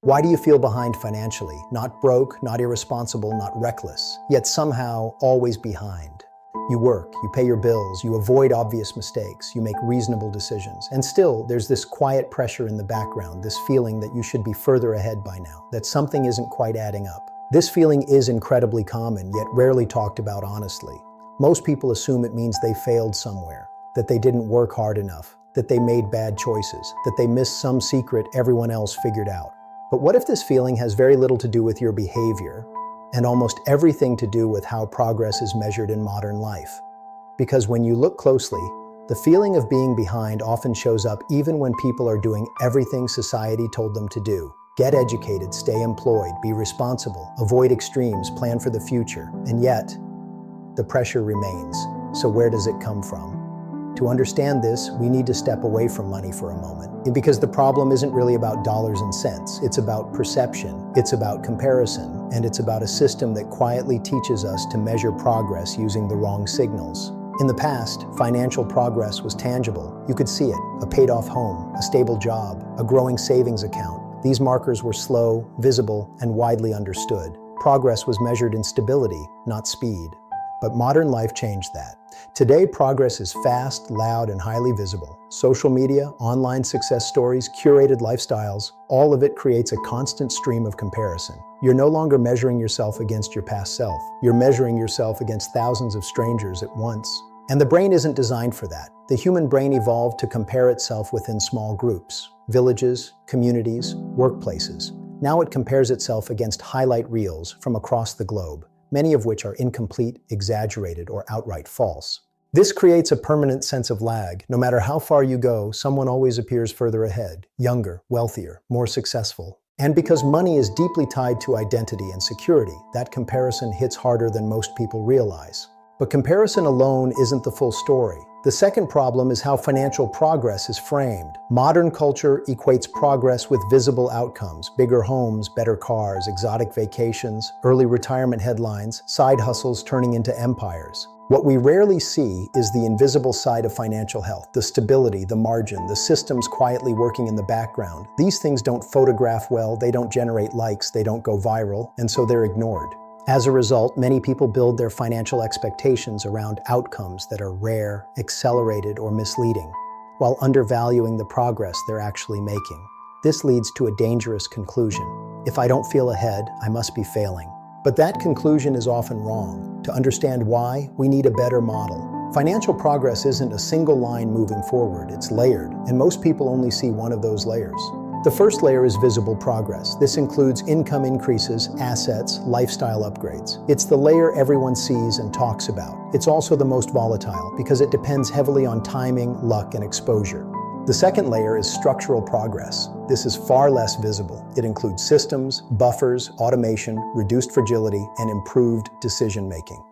Why do you feel behind financially? Not broke, not irresponsible, not reckless, yet somehow always behind. You work, you pay your bills, you avoid obvious mistakes, you make reasonable decisions. And still, there's this quiet pressure in the background, this feeling that you should be further ahead by now, that something isn't quite adding up. This feeling is incredibly common, yet rarely talked about honestly. Most people assume it means they failed somewhere, that they didn't work hard enough, that they made bad choices, that they missed some secret everyone else figured out. But what if this feeling has very little to do with your behavior and almost everything to do with how progress is measured in modern life? Because when you look closely, the feeling of being behind often shows up even when people are doing everything society told them to do. Get educated, stay employed, be responsible, avoid extremes, plan for the future. And yet, the pressure remains. So where does it come from? To understand this, we need to step away from money for a moment. Because the problem isn't really about dollars and cents. It's about perception, it's about comparison, and it's about a system that quietly teaches us to measure progress using the wrong signals. In the past, financial progress was tangible. You could see it: a paid-off home, a stable job, a growing savings account. These markers were slow, visible, and widely understood. Progress was measured in stability, not speed. But modern life changed that. Today, progress is fast, loud, and highly visible. Social media, online success stories, curated lifestyles, all of it creates a constant stream of comparison. You're no longer measuring yourself against your past self. You're measuring yourself against thousands of strangers at once. And the brain isn't designed for that. The human brain evolved to compare itself within small groups, villages, communities, workplaces. Now it compares itself against highlight reels from across the globe, many of which are incomplete, exaggerated, or outright false. This creates a permanent sense of lag. No matter how far you go, someone always appears further ahead, younger, wealthier, more successful. And because money is deeply tied to identity and security, that comparison hits harder than most people realize. But comparison alone isn't the full story. The second problem is how financial progress is framed. Modern culture equates progress with visible outcomes: bigger homes, better cars, exotic vacations, early retirement headlines, side hustles turning into empires. What we rarely see is the invisible side of financial health: the stability, the margin, the systems quietly working in the background. These things don't photograph well, they don't generate likes, they don't go viral, and so they're ignored. As a result, many people build their financial expectations around outcomes that are rare, accelerated, or misleading, while undervaluing the progress they're actually making. This leads to a dangerous conclusion: if I don't feel ahead, I must be failing. But that conclusion is often wrong. To understand why, we need a better model. Financial progress isn't a single line moving forward, it's layered, and most people only see one of those layers. The first layer is visible progress. This includes income increases, assets, lifestyle upgrades. It's the layer everyone sees and talks about. It's also the most volatile because it depends heavily on timing, luck, and exposure. The second layer is structural progress. This is far less visible. It includes systems, buffers, automation, reduced fragility, and improved decision-making.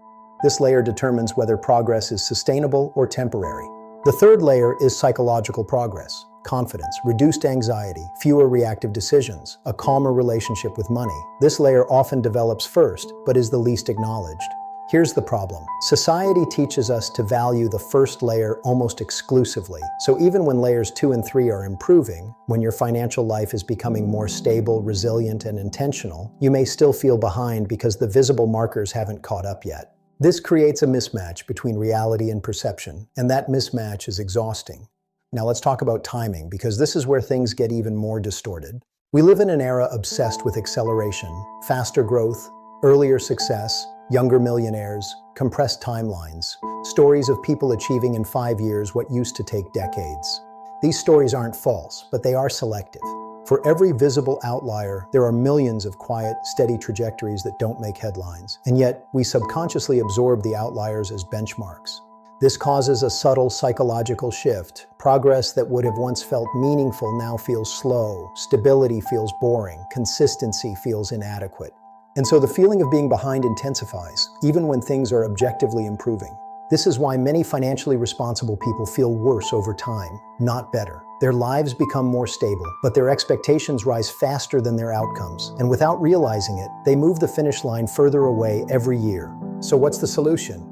This layer determines whether progress is sustainable or temporary. The third layer is psychological progress. Confidence, reduced anxiety, fewer reactive decisions, a calmer relationship with money. This layer often develops first, but is the least acknowledged. Here's the problem. Society teaches us to value the first layer almost exclusively. So even when layers 2 and 3 are improving, when your financial life is becoming more stable, resilient, and intentional, you may still feel behind because the visible markers haven't caught up yet. This creates a mismatch between reality and perception, and that mismatch is exhausting. Now let's talk about timing, because this is where things get even more distorted. We live in an era obsessed with acceleration, faster growth, earlier success, younger millionaires, compressed timelines, stories of people achieving in 5 years what used to take decades. These stories aren't false, but they are selective. For every visible outlier, there are millions of quiet, steady trajectories that don't make headlines, and yet we subconsciously absorb the outliers as benchmarks. This causes a subtle psychological shift. Progress that would have once felt meaningful now feels slow. Stability feels boring. Consistency feels inadequate. And so the feeling of being behind intensifies, even when things are objectively improving. This is why many financially responsible people feel worse over time, not better. Their lives become more stable, but their expectations rise faster than their outcomes. And without realizing it, they move the finish line further away every year. So what's the solution?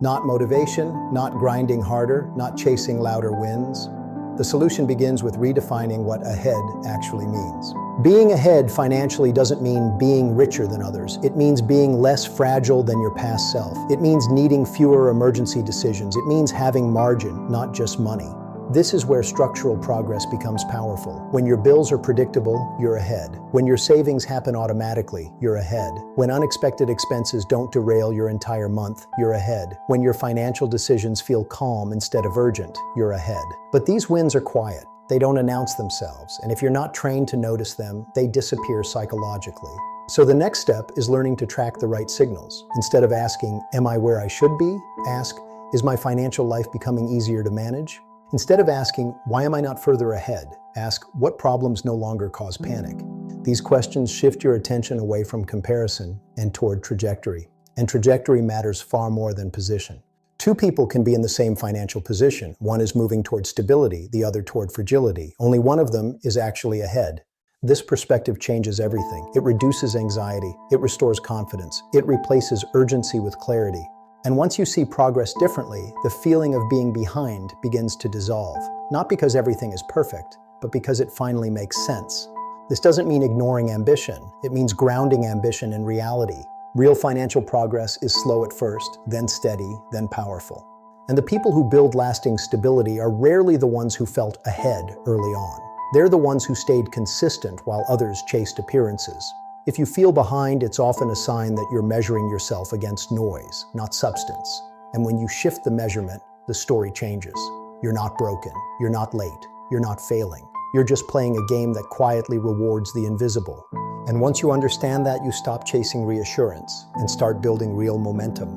Not motivation, not grinding harder, not chasing louder wins. The solution begins with redefining what ahead actually means. Being ahead financially doesn't mean being richer than others. It means being less fragile than your past self. It means needing fewer emergency decisions. It means having margin, not just money. This is where structural progress becomes powerful. When your bills are predictable, you're ahead. When your savings happen automatically, you're ahead. When unexpected expenses don't derail your entire month, you're ahead. When your financial decisions feel calm instead of urgent, you're ahead. But these wins are quiet. They don't announce themselves, and if you're not trained to notice them, they disappear psychologically. So the next step is learning to track the right signals. Instead of asking, "Am I where I should be?" ask, "Is my financial life becoming easier to manage?" Instead of asking, "Why am I not further ahead?" ask, "What problems no longer cause panic?" These questions shift your attention away from comparison and toward trajectory. And trajectory matters far more than position. Two people can be in the same financial position. One is moving toward stability, the other toward fragility. Only one of them is actually ahead. This perspective changes everything. It reduces anxiety. It restores confidence. It replaces urgency with clarity. And once you see progress differently, the feeling of being behind begins to dissolve. Not because everything is perfect, but because it finally makes sense. This doesn't mean ignoring ambition. It means grounding ambition in reality. Real financial progress is slow at first, then steady, then powerful. And the people who build lasting stability are rarely the ones who felt ahead early on. They're the ones who stayed consistent while others chased appearances. If you feel behind, it's often a sign that you're measuring yourself against noise, not substance. And when you shift the measurement, the story changes. You're not broken. You're not late. You're not failing. You're just playing a game that quietly rewards the invisible. And once you understand that, you stop chasing reassurance and start building real momentum.